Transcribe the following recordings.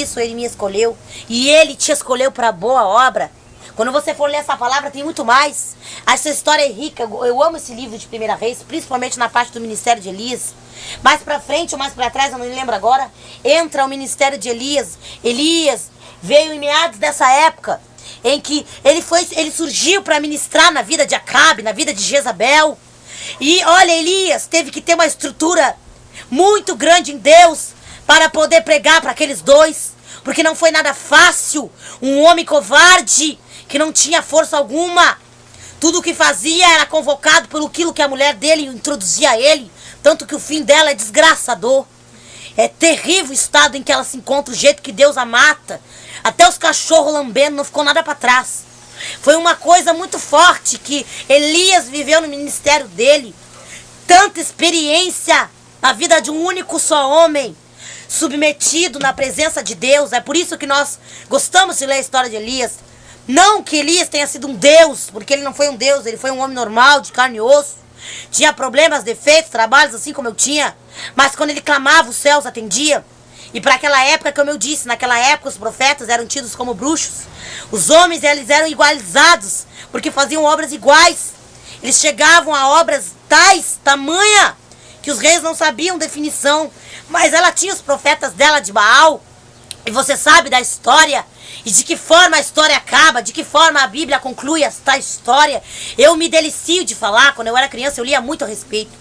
isso, ele me escolheu. E ele te escolheu para boa obra. Quando você for ler essa palavra, tem muito mais. Essa história é rica. Eu amo esse livro de 1 Reis, principalmente na parte do ministério de Elias. Mais pra frente ou mais pra trás, eu não me lembro agora, entra o ministério de Elias. Elias veio em meados dessa época, em que ele surgiu para ministrar na vida de Acabe, na vida de Jezabel. E olha, Elias teve que ter uma estrutura muito grande em Deus para poder pregar para aqueles dois, porque não foi nada fácil. Um homem covarde que não tinha força alguma. Tudo o que fazia era convocado pelo aquilo que a mulher dele introduzia a ele. Tanto que o fim dela é desgraçador. É terrível o estado em que ela se encontra, o jeito que Deus a mata. Até os cachorros lambendo, não ficou nada para trás. Foi uma coisa muito forte que Elias viveu no ministério dele. Tanta experiência na vida de um único só homem, submetido na presença de Deus. É por isso que nós gostamos de ler a história de Elias. Não que Elias tenha sido um Deus, porque ele não foi um Deus, ele foi um homem normal, de carne e osso. Tinha problemas, defeitos, trabalhos, assim como eu tinha. Mas quando ele clamava, os céus atendiam. E para aquela época, como eu disse, naquela época os profetas eram tidos como bruxos. Os homens, eles eram igualizados, porque faziam obras iguais. Eles chegavam a obras tais, tamanha, que os reis não sabiam definição. Mas ela tinha os profetas dela de Baal. E você sabe da história. E de que forma a história acaba, de que forma a Bíblia conclui esta história. Eu me delicio de falar. Quando eu era criança eu lia muito a respeito.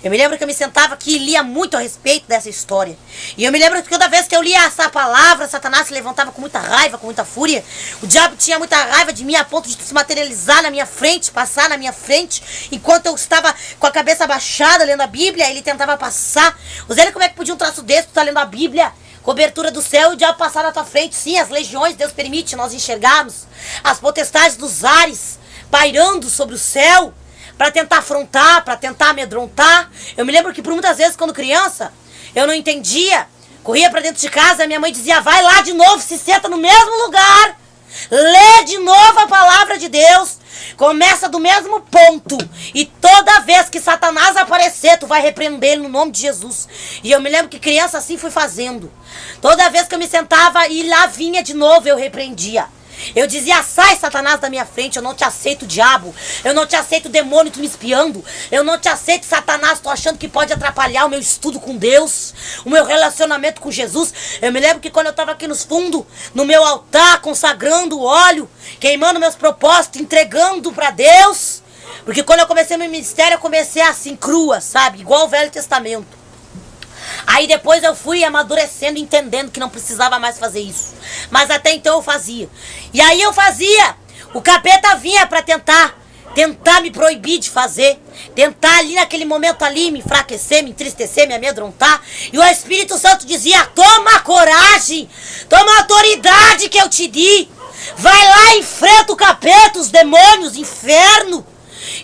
Eu me lembro que eu me sentava aqui e lia muito a respeito dessa história. E eu me lembro que toda vez que eu lia essa palavra, Satanás se levantava com muita raiva, com muita fúria. O diabo tinha muita raiva de mim a ponto de se materializar na minha frente, passar na minha frente. Enquanto eu estava com a cabeça abaixada lendo a Bíblia, ele tentava passar. Olha como é que podia um traço desse, tu tá lendo a Bíblia, cobertura do céu, e o diabo passar na tua frente. Sim, as legiões, Deus permite nós enxergarmos as potestades dos ares pairando sobre o céu, para tentar afrontar, para tentar amedrontar. Eu me lembro que por muitas vezes, quando criança, eu não entendia, corria para dentro de casa, minha mãe dizia, vai lá de novo, se senta no mesmo lugar, lê de novo a palavra de Deus, começa do mesmo ponto, e toda vez que Satanás aparecer, tu vai repreender ele no nome de Jesus. E eu me lembro que criança assim fui fazendo. Toda vez que eu me sentava e lá vinha de novo, eu repreendia. Eu dizia, sai Satanás da minha frente, eu não te aceito, diabo. Eu não te aceito, demônio, tu me espiando. Eu não te aceito, Satanás, tô achando que pode atrapalhar o meu estudo com Deus, o meu relacionamento com Jesus. Eu me lembro que quando eu estava aqui nos fundos, no meu altar, consagrando o óleo, queimando meus propósitos, entregando para Deus. Porque quando eu comecei meu ministério, eu comecei assim, crua, sabe? Igual o Velho Testamento. Aí depois eu fui amadurecendo, entendendo que não precisava mais fazer isso. Mas até então eu fazia. E aí eu fazia. O capeta vinha para tentar me proibir de fazer. Tentar ali naquele momento ali me enfraquecer, me entristecer, me amedrontar. E o Espírito Santo dizia, toma coragem, toma autoridade que eu te di. Vai lá e enfrenta o capeta, os demônios, inferno.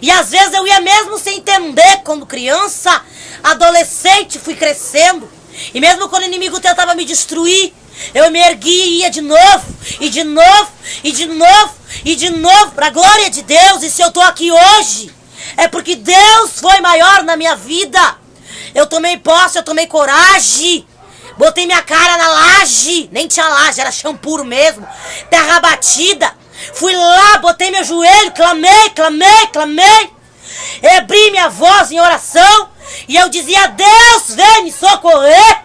E às vezes eu ia mesmo sem entender, quando criança, adolescente, fui crescendo. E mesmo quando o inimigo tentava me destruir, eu me erguia e ia de novo, e de novo, e de novo, e de novo, para a glória de Deus. E se eu estou aqui hoje, é porque Deus foi maior na minha vida. Eu tomei posse, eu tomei coragem. Botei minha cara na laje, nem tinha laje, era chão puro mesmo, terra batida. Fui lá, botei meu joelho, clamei, clamei, clamei. Abri minha voz em oração e eu dizia, Deus, vem me socorrer.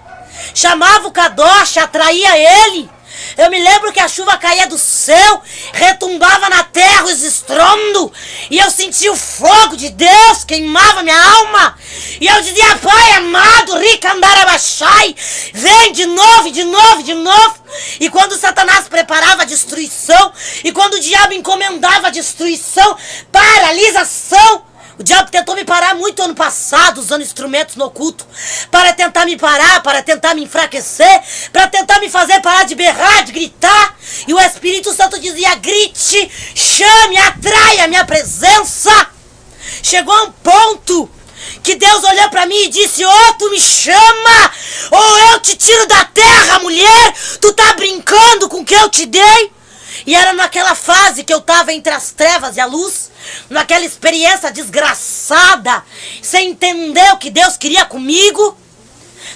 Chamava o Kadosh, atraía ele. Eu me lembro que a chuva caía do céu, retumbava na terra os estrondos, e eu sentia o fogo de Deus, queimava minha alma. E eu dizia, Pai amado, Ricandarabachai, vem de novo, de novo, de novo. E quando Satanás preparava a destruição, e quando o diabo encomendava a destruição, paralisação, o diabo tentou me parar muito ano passado, usando instrumentos no oculto, para tentar me parar, para tentar me enfraquecer, para tentar me fazer parar de berrar, de gritar. E o Espírito Santo dizia, grite, chame, atraia a minha presença. Chegou a um ponto que Deus olhou para mim e disse, ou tu me chama, ou eu te tiro da terra, mulher. Tu tá brincando com o que eu te dei? E era naquela fase que eu estava entre as trevas e a luz, naquela experiência desgraçada, sem entender o que Deus queria comigo.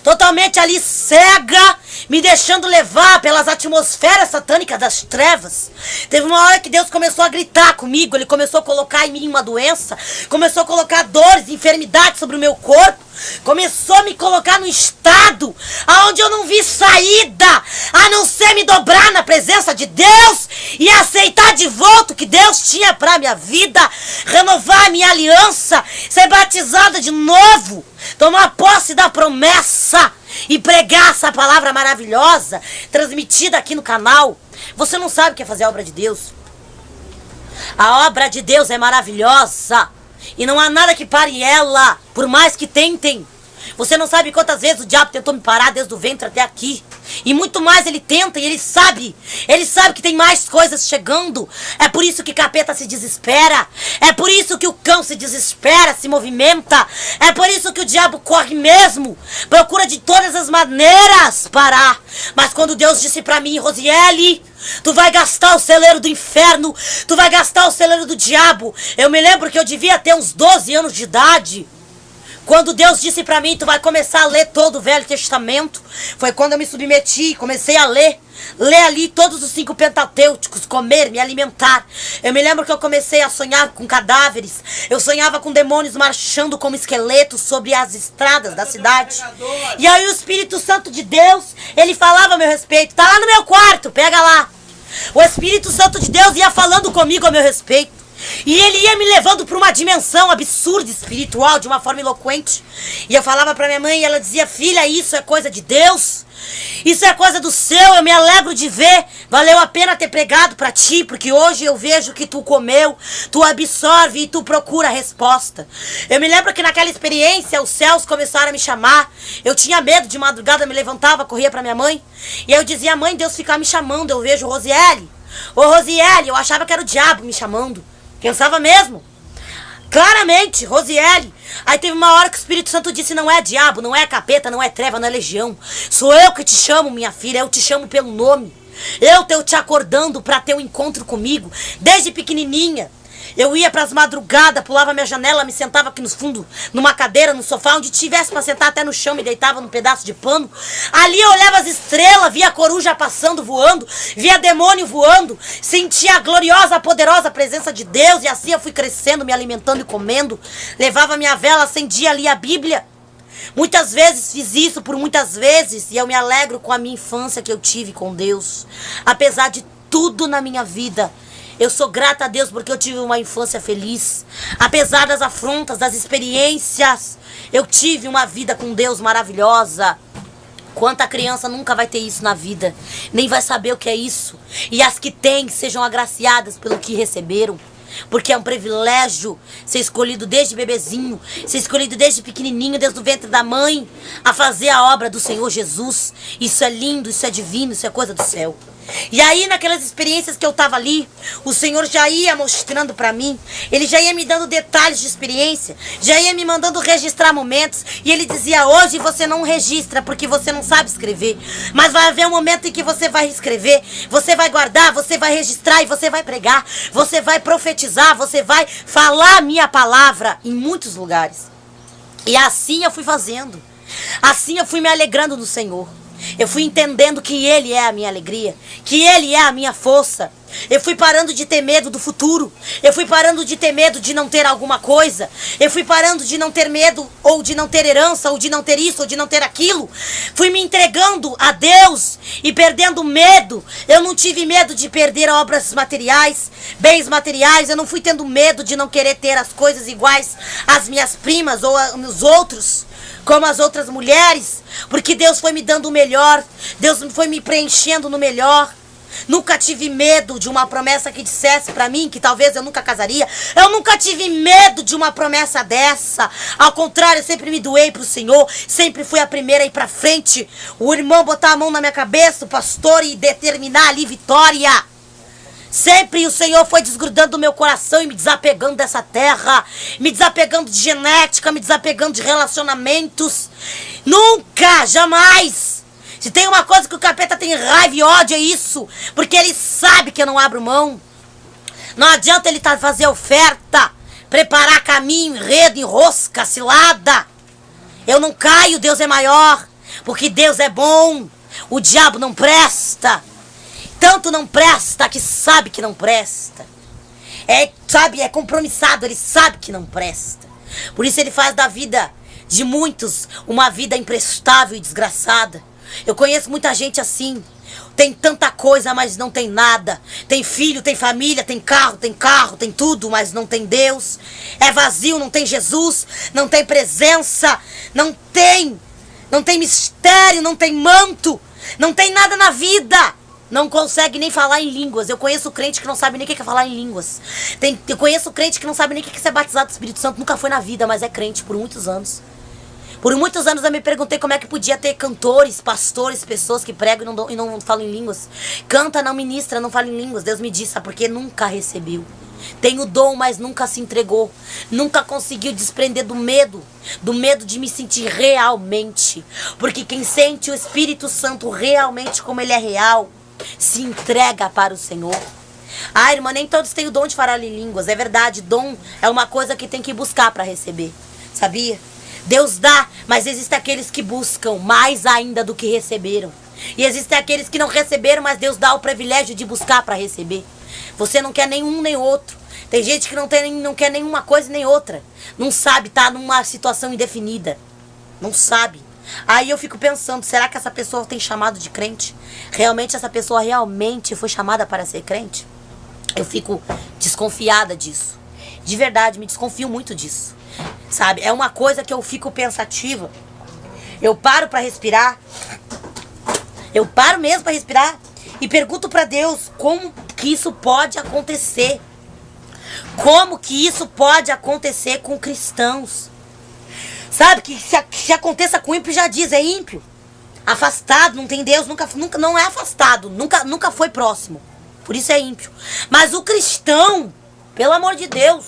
totalmente ali cega, me deixando levar pelas atmosferas satânicas das trevas. Teve uma hora que Deus começou a gritar comigo, Ele começou a colocar em mim uma doença, começou a colocar dores, enfermidades sobre o meu corpo, começou a me colocar num estado aonde eu não vi saída, a não ser me dobrar na presença de Deus e aceitar de volta o que Deus tinha para minha vida, renovar a minha aliança, ser batizada de novo, tomar posse da promessa e pregar essa palavra maravilhosa transmitida aqui no canal. Você não sabe o que é fazer a obra de Deus. A obra de Deus é maravilhosa e não há nada que pare ela, por mais que tentem. Você não sabe quantas vezes o diabo tentou me parar desde o ventre até aqui. E muito mais ele tenta e ele sabe que tem mais coisas chegando. É por isso que capeta se desespera. É por isso que o cão se desespera, se movimenta. É por isso que o diabo corre mesmo. Procura de todas as maneiras parar. Mas quando Deus disse pra mim, Rosiele, tu vai gastar o celeiro do inferno, tu vai gastar o celeiro do diabo. Eu me lembro que eu devia ter uns 12 anos de idade. Quando Deus disse pra mim, tu vai começar a ler todo o Velho Testamento, foi quando eu me submeti, comecei a ler ali todos os 5 pentatêuticos, comer, me alimentar. Eu me lembro que eu comecei a sonhar com cadáveres, eu sonhava com demônios marchando como esqueletos sobre as estradas da cidade. E aí o Espírito Santo de Deus, ele falava a meu respeito, tá lá no meu quarto, pega lá. O Espírito Santo de Deus ia falando comigo a meu respeito. E ele ia me levando para uma dimensão absurda, espiritual, de uma forma eloquente. E eu falava para minha mãe e ela dizia, filha, isso é coisa de Deus. Isso é coisa do céu, eu me alegro de ver. Valeu a pena ter pregado para ti, porque hoje eu vejo que tu comeu, tu absorve e tu procura a resposta. Eu me lembro que naquela experiência os céus começaram a me chamar. Eu tinha medo, de madrugada me levantava, corria para minha mãe. E eu dizia, mãe, Deus fica me chamando, eu vejo Rosiele. Ô Rosiele, eu achava que era o diabo me chamando. Pensava mesmo, claramente, Rosiele. Aí teve uma hora que o Espírito Santo disse, não é diabo, não é capeta, não é treva, não é legião. Sou eu que te chamo, minha filha, eu te chamo pelo nome. Eu te acordando para ter um encontro comigo, desde pequenininha. Eu ia pras madrugadas, pulava minha janela, me sentava aqui no fundo, numa cadeira, no sofá, onde tivesse pra sentar até no chão, me deitava num pedaço de pano. Ali eu olhava as estrelas, via a coruja passando, voando, via demônio voando, sentia a gloriosa, poderosa presença de Deus, e assim eu fui crescendo, me alimentando e comendo. Levava minha vela, acendia ali a Bíblia. Muitas vezes fiz isso, por muitas vezes, e eu me alegro com a minha infância que eu tive com Deus. Apesar de tudo na minha vida, eu sou grata a Deus porque eu tive uma infância feliz. Apesar das afrontas, das experiências, eu tive uma vida com Deus maravilhosa. Quanta criança nunca vai ter isso na vida, nem vai saber o que é isso. E as que têm, sejam agraciadas pelo que receberam. Porque é um privilégio ser escolhido desde bebezinho, ser escolhido desde pequenininho, desde o ventre da mãe, a fazer a obra do Senhor Jesus. Isso é lindo, isso é divino, isso é coisa do céu. E aí naquelas experiências que eu tava ali, o Senhor já ia mostrando pra mim, Ele já ia me dando detalhes de experiência, já ia me mandando registrar momentos. E Ele dizia, hoje você não registra porque você não sabe escrever, mas vai haver um momento em que você vai escrever, você vai guardar, você vai registrar e você vai pregar, você vai profetizar, você vai falar a minha palavra em muitos lugares. E assim eu fui fazendo, assim eu fui me alegrando no Senhor. Eu fui entendendo que Ele é a minha alegria, que Ele é a minha força. Eu fui parando de ter medo do futuro. Eu fui parando de ter medo de não ter alguma coisa. Eu fui parando de não ter medo, ou de não ter herança, ou de não ter isso, ou de não ter aquilo. Fui me entregando a Deus e perdendo medo. Eu não tive medo de perder obras materiais, bens materiais. Eu não fui tendo medo de não querer ter as coisas iguais às minhas primas ou aos outros, como as outras mulheres, porque Deus foi me dando o melhor, Deus foi me preenchendo no melhor. Nunca tive medo de uma promessa que dissesse pra mim que talvez eu nunca casaria. Eu nunca tive medo de uma promessa dessa. Ao contrário, eu sempre me doei pro Senhor, sempre fui a primeira a ir pra frente. O irmão botar a mão na minha cabeça, o pastor, e determinar ali vitória. Sempre o Senhor foi desgrudando do meu coração e me desapegando dessa terra, me desapegando de genética, me desapegando de relacionamentos. Nunca, jamais. Se tem uma coisa que o capeta tem raiva e ódio, é isso. Porque ele sabe que eu não abro mão. Não adianta ele fazer oferta, preparar caminho, enredo, enrosca, cilada. Eu não caio, Deus é maior. Porque Deus é bom. O diabo não presta. Tanto não presta que sabe que não presta. É compromissado, ele sabe que não presta. Por isso ele faz da vida de muitos uma vida imprestável e desgraçada. Eu conheço muita gente assim. Tem tanta coisa, mas não tem nada. Tem filho, tem família, tem carro, tem tudo, mas não tem Deus. É vazio, não tem Jesus, não tem presença, não tem mistério, não tem manto, não tem nada na vida. Não consegue nem falar em línguas. Eu conheço crente que não sabe nem o que é falar em línguas. Eu conheço crente que não sabe nem o que é ser batizado do Espírito Santo. Nunca foi na vida, mas é crente por muitos anos. Por muitos anos eu me perguntei como é que podia ter cantores, pastores, pessoas que pregam e não falam em línguas. Canta, não ministra, não fala em línguas. Deus me disse, sabe por quê? Nunca recebeu. Tem o dom, mas nunca se entregou. Nunca conseguiu desprender do medo de me sentir realmente. Porque quem sente o Espírito Santo realmente como ele é real, se entrega para o Senhor. Ah, irmã, nem todos têm o dom de falar em línguas. É verdade, dom é uma coisa que tem que buscar para receber. Sabia? Deus dá, mas existem aqueles que buscam mais ainda do que receberam. E existem aqueles que não receberam, mas Deus dá o privilégio de buscar para receber. Você não quer nenhum nem outro. Tem gente que não quer nenhuma coisa nem outra. Não sabe, tá numa situação indefinida. Não sabe. Aí eu fico pensando, será que essa pessoa tem chamado de crente? Realmente essa pessoa realmente foi chamada para ser crente? Eu fico desconfiada disso. De verdade, me desconfio muito disso. Sabe, é uma coisa que eu fico pensativa. Eu paro pra respirar. Eu paro mesmo pra respirar e pergunto pra Deus como que isso pode acontecer. Como que isso pode acontecer com cristãos? Sabe, que se aconteça com ímpio, já diz, é ímpio. Afastado, não tem Deus, nunca não é afastado, nunca foi próximo. Por isso é ímpio. Mas o cristão, pelo amor de Deus,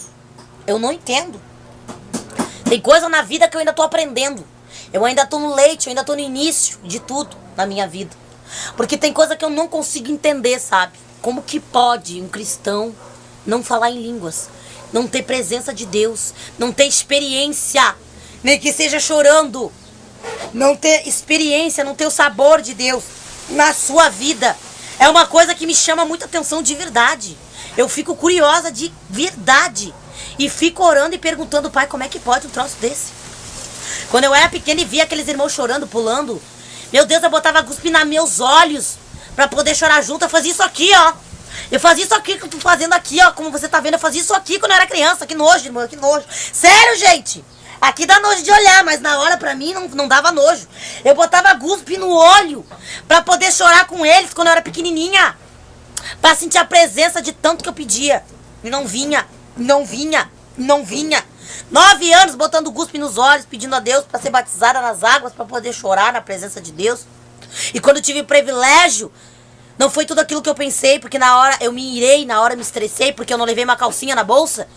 eu não entendo. Tem coisa na vida que eu ainda tô aprendendo. Eu ainda tô no leite, eu ainda tô no início de tudo na minha vida. Porque tem coisa que eu não consigo entender, sabe? Como que pode um cristão não falar em línguas? Não ter presença de Deus? Não ter experiência? Nem que seja chorando. Não ter experiência, não ter o sabor de Deus na sua vida. É uma coisa que me chama muita atenção de verdade. Eu fico curiosa de verdade. E fico orando e perguntando, pai, como é que pode um troço desse? Quando eu era pequena e via aqueles irmãos chorando, pulando, meu Deus, eu botava cuspe nos meus olhos pra poder chorar junto. Eu fazia isso aqui, ó. Eu fazia isso aqui que eu tô fazendo aqui, ó. Como você tá vendo, eu fazia isso aqui quando eu era criança. Que nojo, irmão, que nojo. Sério, gente. Aqui dá nojo de olhar, mas na hora pra mim não dava nojo. Eu botava cuspe no olho pra poder chorar com eles quando eu era pequenininha. Pra sentir a presença de tanto que eu pedia. E não vinha. 9 anos botando cuspe nos olhos, pedindo a Deus para ser batizada nas águas, para poder chorar na presença de Deus. E quando eu tive o privilégio, não foi tudo aquilo que eu pensei, porque na hora eu me irei, na hora eu me estressei, porque eu não levei uma calcinha na bolsa.